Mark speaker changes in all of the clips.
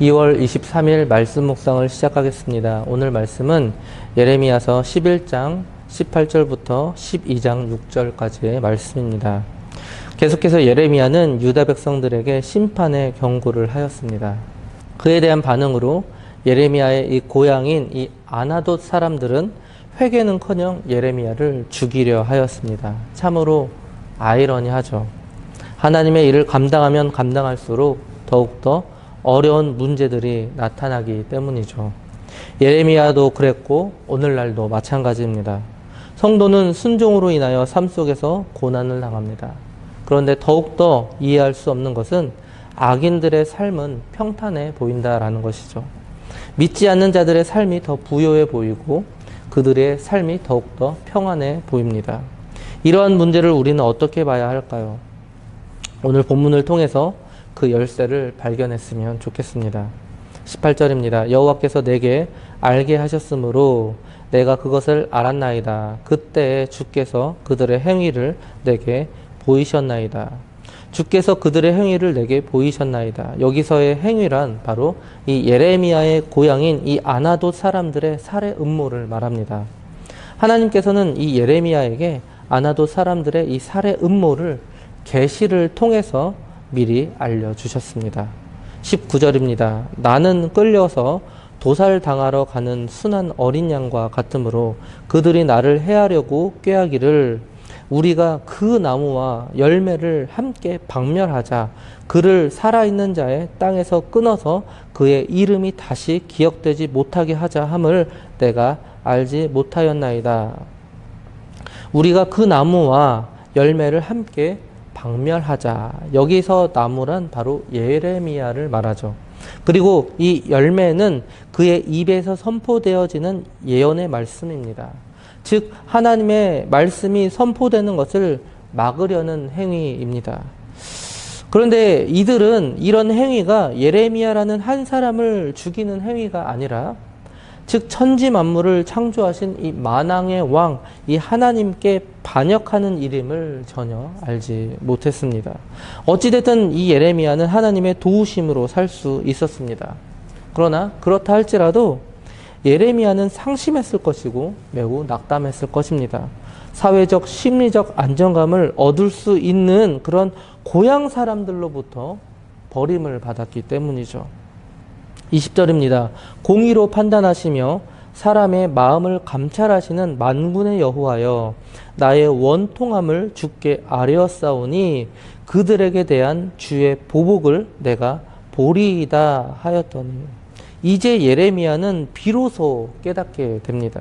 Speaker 1: 2월 23일 말씀 묵상을 시작하겠습니다. 오늘 말씀은 예레미야서 11장 18절부터 12장 6절까지의 말씀입니다. 계속해서 예레미야는 유다 백성들에게 심판의 경고를 하였습니다. 그에 대한 반응으로 예레미야의 이 고향인 이 아나돗 사람들은 회개는커녕 예레미야를 죽이려 하였습니다. 참으로 아이러니하죠. 하나님의 일을 감당하면 감당할수록 더욱더 어려운 문제들이 나타나기 때문이죠. 예레미야도 그랬고 오늘날도 마찬가지입니다. 성도는 순종으로 인하여 삶 속에서 고난을 당합니다. 그런데 더욱더 이해할 수 없는 것은 악인들의 삶은 평탄해 보인다라는 것이죠. 믿지 않는 자들의 삶이 더 부요해 보이고 그들의 삶이 더욱더 평안해 보입니다. 이러한 문제를 우리는 어떻게 봐야 할까요? 오늘 본문을 통해서 그 열쇠를 발견했으면 좋겠습니다. 18절입니다. 여호와께서 내게 알게 하셨으므로 내가 그것을 알았나이다. 그때 주께서 그들의 행위를 내게 보이셨나이다. 주께서 그들의 행위를 내게 보이셨나이다. 여기서의 행위란 바로 이 예레미야의 고향인 이 아나돗 사람들의 살해 음모를 말합니다. 하나님께서는 이 예레미야에게 아나돗 사람들의 이 살해 음모를 계시를 통해서 미리 알려주셨습니다. 19절입니다. 나는 끌려서 도살당하러 가는 순한 어린 양과 같으므로 그들이 나를 해하려고 꾀하기를 우리가 그 나무와 열매를 함께 박멸하자. 그를 살아있는 자의 땅에서 끊어서 그의 이름이 다시 기억되지 못하게 하자 함을 내가 알지 못하였나이다. 우리가 그 나무와 열매를 함께 박멸하자. 여기서 나무란 바로 예레미야를 말하죠. 그리고 이 열매는 그의 입에서 선포되어지는 예언의 말씀입니다. 즉 하나님의 말씀이 선포되는 것을 막으려는 행위입니다. 그런데 이들은 이런 행위가 예레미야라는 한 사람을 죽이는 행위가 아니라 즉 천지 만물을 창조하신 이 만왕의 왕, 이 하나님께 반역하는 일임을 전혀 알지 못했습니다. 어찌됐든 이 예레미야는 하나님의 도우심으로 살 수 있었습니다. 그러나 그렇다 할지라도 예레미야는 상심했을 것이고 매우 낙담했을 것입니다. 사회적, 심리적 안정감을 얻을 수 있는 그런 고향 사람들로부터 버림을 받았기 때문이죠. 20절입니다. 공의로 판단하시며 사람의 마음을 감찰하시는 만군의 여호와여 나의 원통함을 주께 아뢰었사오니 그들에게 대한 주의 보복을 내가 보리이다 하였더니 이제 예레미야는 비로소 깨닫게 됩니다.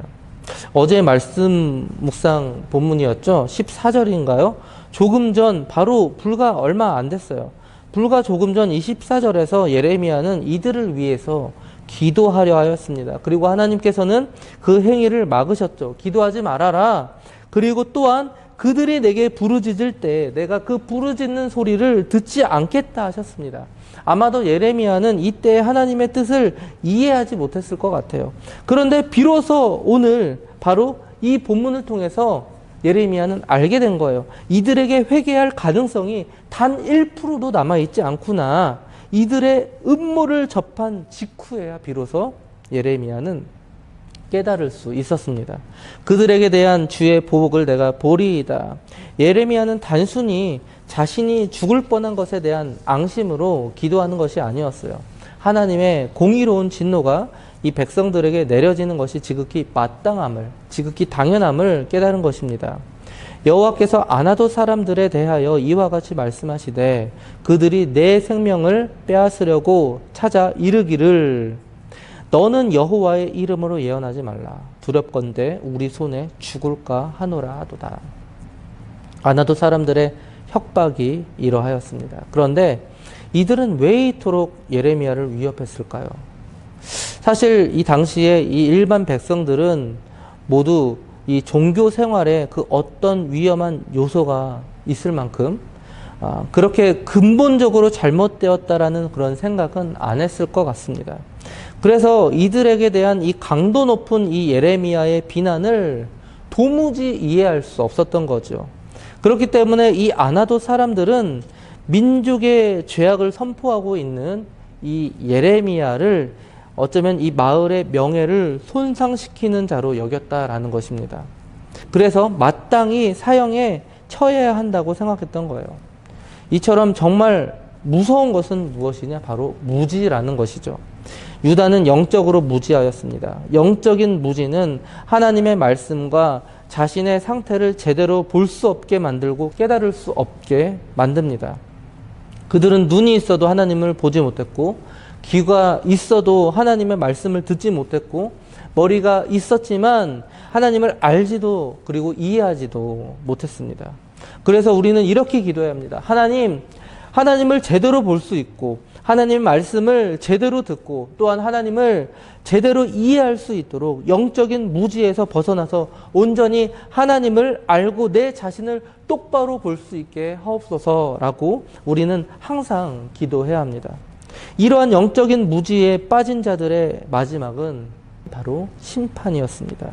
Speaker 1: 어제 말씀 묵상 본문이었죠. 14절인가요? 조금 전 바로 불과 얼마 안 됐어요. 불과 조금 전 24절에서 예레미야는 이들을 위해서 기도하려 하였습니다. 그리고 하나님께서는 그 행위를 막으셨죠. 기도하지 말아라. 그리고 또한 그들이 내게 부르짖을 때 내가 그 부르짖는 소리를 듣지 않겠다 하셨습니다. 아마도 예레미야는 이때 하나님의 뜻을 이해하지 못했을 것 같아요. 그런데 비로소 오늘 바로 이 본문을 통해서 예레미야는 알게 된 거예요. 이들에게 회개할 가능성이 단 1%도 남아있지 않구나. 이들의 음모를 접한 직후에야 비로소 예레미야는 깨달을 수 있었습니다. 그들에게 대한 주의 보복을 내가 보리이다. 예레미야는 단순히 자신이 죽을 뻔한 것에 대한 앙심으로 기도하는 것이 아니었어요. 하나님의 공의로운 진노가 이 백성들에게 내려지는 것이 지극히 마땅함을, 지극히 당연함을 깨달은 것입니다. 여호와께서 아나돗 사람들에 대하여 이와 같이 말씀하시되 그들이 내 생명을 빼앗으려고 찾아 이르기를 너는 여호와의 이름으로 예언하지 말라. 두렵건대 우리 손에 죽을까 하노라 하도다. 아나돗 사람들의 협박이 이러하였습니다. 그런데 이들은 왜 이토록 예레미야를 위협했을까요? 사실 이 당시에 이 일반 백성들은 모두 이 종교 생활에 그 어떤 위험한 요소가 있을 만큼 그렇게 근본적으로 잘못되었다라는 그런 생각은 안 했을 것 같습니다. 그래서 이들에게 대한 이 강도 높은 이 예레미야의 비난을 도무지 이해할 수 없었던 거죠. 그렇기 때문에 이 아나돗 사람들은 민족의 죄악을 선포하고 있는 이 예레미야를 어쩌면 이 마을의 명예를 손상시키는 자로 여겼다라는 것입니다. 그래서 마땅히 사형에 처해야 한다고 생각했던 거예요. 이처럼 정말 무서운 것은 무엇이냐? 바로 무지라는 것이죠. 유다는 영적으로 무지하였습니다. 영적인 무지는 하나님의 말씀과 자신의 상태를 제대로 볼 수 없게 만들고 깨달을 수 없게 만듭니다. 그들은 눈이 있어도 하나님을 보지 못했고, 귀가 있어도 하나님의 말씀을 듣지 못했고, 머리가 있었지만 하나님을 알지도 그리고 이해하지도 못했습니다. 그래서 우리는 이렇게 기도해야 합니다. 하나님을 제대로 볼 수 있고, 하나님의 말씀을 제대로 듣고, 또한 하나님을 제대로 이해할 수 있도록 영적인 무지에서 벗어나서 온전히 하나님을 알고 내 자신을 똑바로 볼 수 있게 하옵소서라고 우리는 항상 기도해야 합니다. 이러한 영적인 무지에 빠진 자들의 마지막은 바로 심판이었습니다.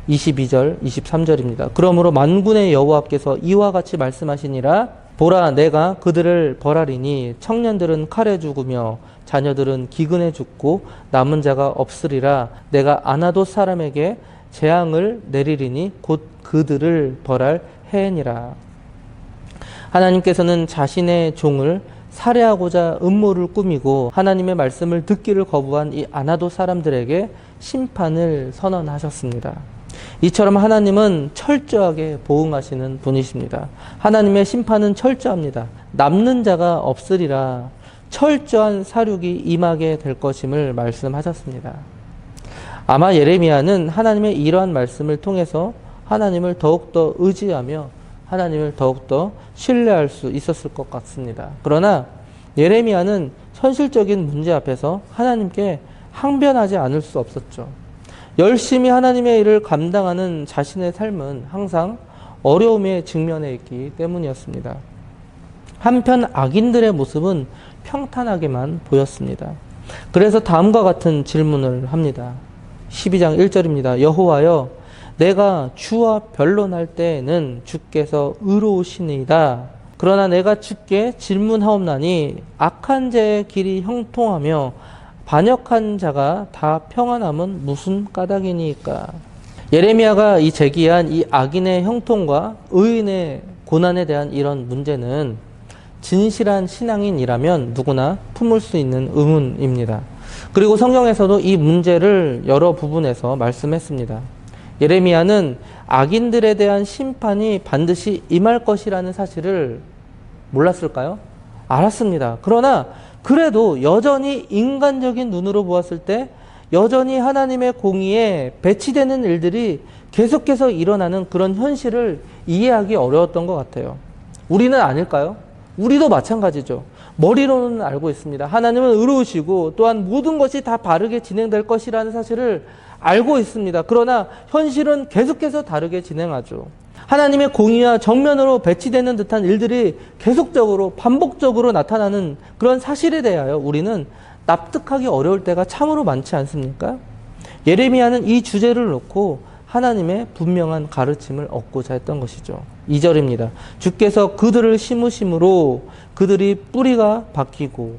Speaker 1: 22절, 23절입니다. 그러므로 만군의 여호와께서 이와 같이 말씀하시니라. 보라, 내가 그들을 벌하리니 청년들은 칼에 죽으며 자녀들은 기근에 죽고 남은 자가 없으리라. 내가 아나돗 사람에게 재앙을 내리리니 곧 그들을 벌할 해니라. 하나님께서는 자신의 종을 살해하고자 음모를 꾸미고 하나님의 말씀을 듣기를 거부한 이 아나돗 사람들에게 심판을 선언하셨습니다. 이처럼 하나님은 철저하게 보응하시는 분이십니다. 하나님의 심판은 철저합니다. 남는 자가 없으리라. 철저한 사륙이 임하게 될 것임을 말씀하셨습니다. 아마 예레미야는 하나님의 이러한 말씀을 통해서 하나님을 더욱더 의지하며 하나님을 더욱더 신뢰할 수 있었을 것 같습니다. 그러나 예레미야는 현실적인 문제 앞에서 하나님께 항변하지 않을 수 없었죠. 열심히 하나님의 일을 감당하는 자신의 삶은 항상 어려움에 직면해 있기 때문이었습니다. 한편 악인들의 모습은 평탄하게만 보였습니다. 그래서 다음과 같은 질문을 합니다. 12장 1절입니다. 여호와여, 내가 주와 변론할 때에는 주께서 의로우시니이다. 그러나 내가 주께 질문하옵나니 악한 자의 길이 형통하며 반역한 자가 다 평안함은 무슨 까닭이니까. 예레미야가 이 제기한 이 악인의 형통과 의인의 고난에 대한 이런 문제는 진실한 신앙인이라면 누구나 품을 수 있는 의문입니다. 그리고 성경에서도 이 문제를 여러 부분에서 말씀했습니다. 예레미야는 악인들에 대한 심판이 반드시 임할 것이라는 사실을 몰랐을까요? 알았습니다. 그러나 그래도 여전히 인간적인 눈으로 보았을 때 여전히 하나님의 공의에 배치되는 일들이 계속해서 일어나는 그런 현실을 이해하기 어려웠던 것 같아요. 우리는 아닐까요? 우리도 마찬가지죠. 머리로는 알고 있습니다. 하나님은 의로우시고 또한 모든 것이 다 바르게 진행될 것이라는 사실을 알고 있습니다. 그러나 현실은 계속해서 다르게 진행하죠. 하나님의 공의와 정면으로 배치되는 듯한 일들이 계속적으로 반복적으로 나타나는 그런 사실에 대하여 우리는 납득하기 어려울 때가 참으로 많지 않습니까? 예레미야는 이 주제를 놓고 하나님의 분명한 가르침을 얻고자 했던 것이죠. 2절입니다. 주께서 그들을 심으심으로 그들이 뿌리가 박히고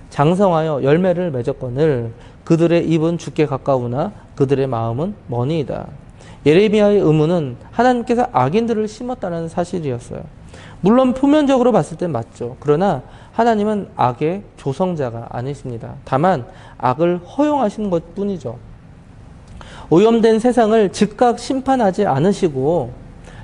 Speaker 1: 장성하여 열매를 맺었거늘 그들의 입은 주께 가까우나 그들의 마음은 머니이다. 예레미야의 의문은 하나님께서 악인들을 심었다는 사실이었어요. 물론 표면적으로 봤을 땐 맞죠. 그러나 하나님은 악의 조성자가 아니십니다. 다만 악을 허용하신 것 뿐이죠. 오염된 세상을 즉각 심판하지 않으시고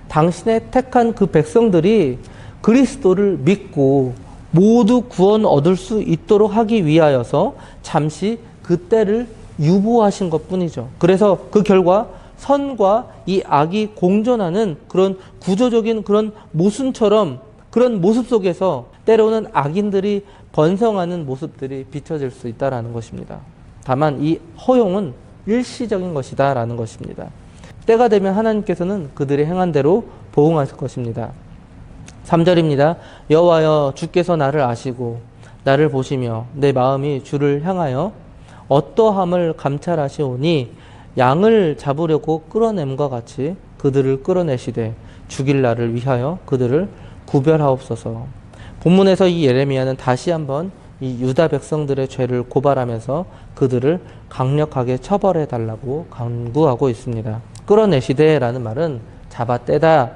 Speaker 1: 당신의 택한 그 백성들이 그리스도를 믿고 모두 구원 얻을 수 있도록 하기 위하여서 잠시 그 때를 유보하신 것 뿐이죠. 그래서 그 결과 선과 이 악이 공존하는 그런 구조적인 그런 모순처럼 그런 모습 속에서 때로는 악인들이 번성하는 모습들이 비춰질 수 있다는 것입니다. 다만 이 허용은 일시적인 것이다라는 것입니다. 때가 되면 하나님께서는 그들의 행한 대로 보응하실 것입니다. 3절입니다. 여호와여, 주께서 나를 아시고 나를 보시며 내 마음이 주를 향하여 어떠함을 감찰하시오니 양을 잡으려고 끌어냄과 같이 그들을 끌어내시되 죽일 날을 위하여 그들을 구별하옵소서. 본문에서 이 예레미야는 다시 한번 이 유다 백성들의 죄를 고발하면서 그들을 강력하게 처벌해 달라고 간구하고 있습니다. 끌어내시되라는 말은 잡아떼다,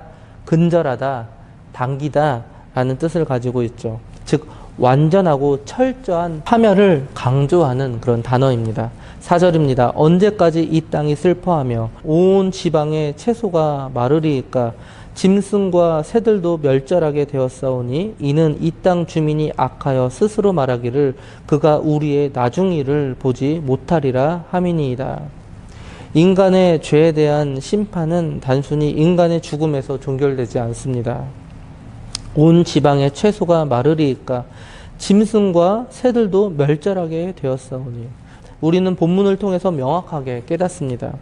Speaker 1: 근절하다, 당기다 라는 뜻을 가지고 있죠. 즉 완전하고 철저한 파멸을 강조하는 그런 단어입니다. 4절입니다. 언제까지 이 땅이 슬퍼하며 온 지방의 채소가 마르리이까 짐승과 새들도 멸절하게 되었사오니 이는 이 땅 주민이 악하여 스스로 말하기를 그가 우리의 나중일을 보지 못하리라 함이니이다. 인간의 죄에 대한 심판은 단순히 인간의 죽음에서 종결되지 않습니다. 온 지방의 채소가 마르리이까 짐승과 새들도 멸절하게 되었사오니 우리는 본문을 통해서 명확하게 깨닫습니다.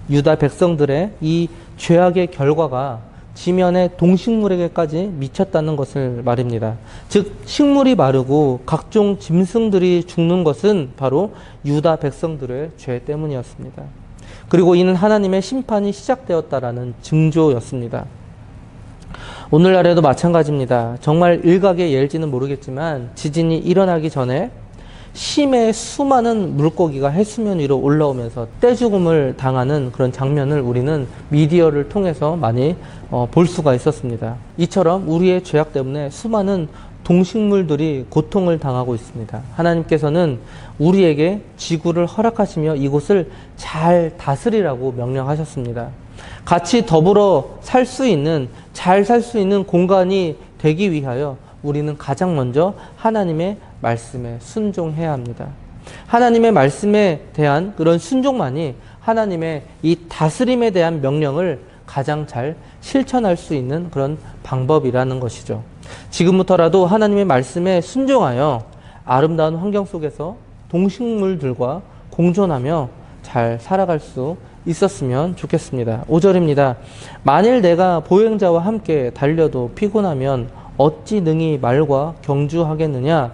Speaker 1: 유다 백성들의 이 죄악의 결과가 지면의 동식물에게까지 미쳤다는 것을 말입니다. 즉 식물이 마르고 각종 짐승들이 죽는 것은 바로 유다 백성들의 죄 때문이었습니다. 그리고 이는 하나님의 심판이 시작되었다라는 징조였습니다. 오늘날에도 마찬가지입니다. 정말 일각의 예일지는 모르겠지만 지진이 일어나기 전에 심해 수많은 물고기가 해수면 위로 올라오면서 떼죽음을 당하는 그런 장면을 우리는 미디어를 통해서 많이 볼 수가 있었습니다. 이처럼 우리의 죄악 때문에 수많은 동식물들이 고통을 당하고 있습니다. 하나님께서는 우리에게 지구를 허락하시며 이곳을 잘 다스리라고 명령하셨습니다. 같이 더불어 살 수 있는, 잘 살 수 있는 공간이 되기 위하여 우리는 가장 먼저 하나님의 말씀에 순종해야 합니다. 하나님의 말씀에 대한 그런 순종만이 하나님의 이 다스림에 대한 명령을 가장 잘 실천할 수 있는 그런 방법이라는 것이죠. 지금부터라도 하나님의 말씀에 순종하여 아름다운 환경 속에서 동식물들과 공존하며 잘 살아갈 수 있었으면 좋겠습니다. 5절입니다. 만일 내가 보행자와 함께 달려도 피곤하면 어찌 능히 말과 경주하겠느냐?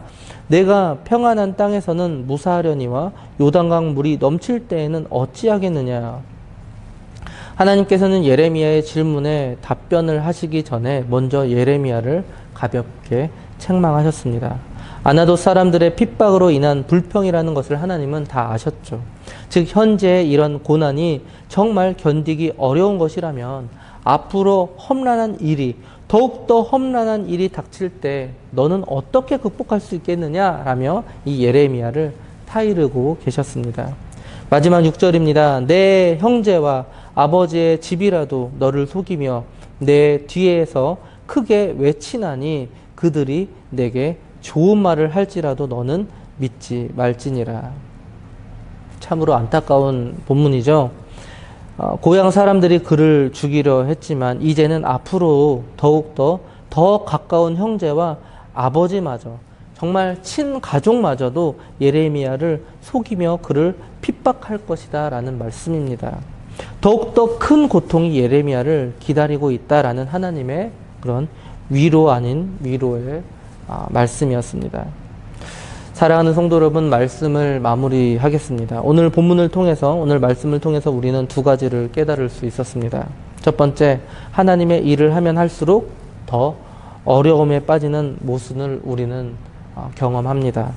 Speaker 1: 내가 평안한 땅에서는 무사하려니와 요단강 물이 넘칠 때에는 어찌하겠느냐? 하나님께서는 예레미야의 질문에 답변을 하시기 전에 먼저 예레미야를 가볍게 책망하셨습니다. 아나돗 사람들의 핍박으로 인한 불평이라는 것을 하나님은 다 아셨죠. 즉 현재의 이런 고난이 정말 견디기 어려운 것이라면 앞으로 험난한 일이, 더욱더 험난한 일이 닥칠 때 너는 어떻게 극복할 수 있겠느냐라며 이 예레미야를 타이르고 계셨습니다. 마지막 6절입니다. 내 형제와 아버지의 집이라도 너를 속이며 내 뒤에서 크게 외치나니 그들이 내게 좋은 말을 할지라도 너는 믿지 말지니라. 참으로 안타까운 본문이죠. 고향 사람들이 그를 죽이려 했지만 이제는 앞으로 더욱더 더 가까운 형제와 아버지마저, 정말 친가족마저도 예레미야를 속이며 그를 핍박할 것이다 라는 말씀입니다. 더욱더 큰 고통이 예레미야를 기다리고 있다라는 하나님의 그런 위로 아닌 위로의 말씀이었습니다. 사랑하는 성도 여러분, 말씀을 마무리하겠습니다. 오늘 본문을 통해서, 오늘 말씀을 통해서 우리는 두 가지를 깨달을 수 있었습니다. 첫 번째, 하나님의 일을 하면 할수록 더 어려움에 빠지는 모순을 우리는 경험합니다.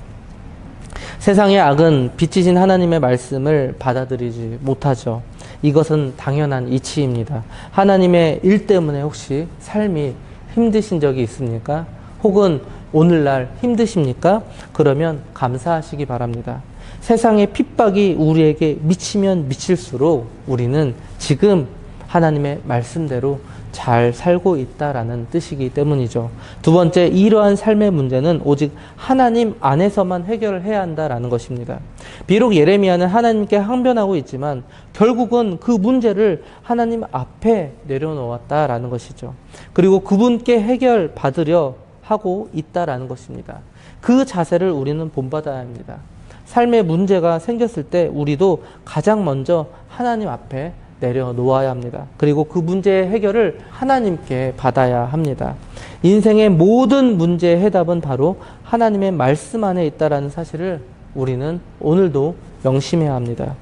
Speaker 1: 세상의 악은 빛이신 하나님의 말씀을 받아들이지 못하죠. 이것은 당연한 이치입니다. 하나님의 일 때문에 혹시 삶이 힘드신 적이 있습니까? 혹은 오늘날 힘드십니까? 그러면 감사하시기 바랍니다. 세상의 핍박이 우리에게 미치면 미칠수록 우리는 지금 하나님의 말씀대로 잘 살고 있다라는 뜻이기 때문이죠. 두 번째, 이러한 삶의 문제는 오직 하나님 안에서만 해결을 해야 한다라는 것입니다. 비록 예레미야는 하나님께 항변하고 있지만 결국은 그 문제를 하나님 앞에 내려놓았다라는 것이죠. 그리고 그분께 해결받으려 하고 있다라는 것입니다. 그 자세를 우리는 본받아야 합니다. 삶의 문제가 생겼을 때 우리도 가장 먼저 하나님 앞에 내려놓아야 합니다. 그리고 그 문제의 해결을 하나님께 받아야 합니다. 인생의 모든 문제의 해답은 바로 하나님의 말씀 안에 있다는 사실을 우리는 오늘도 명심해야 합니다.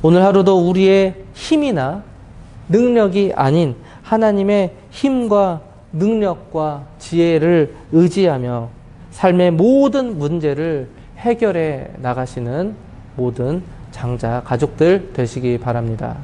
Speaker 1: 오늘 하루도 우리의 힘이나 능력이 아닌 하나님의 힘과 능력과 지혜를 의지하며 삶의 모든 문제를 해결해 나가시는 모든 장자 가족들 되시기 바랍니다.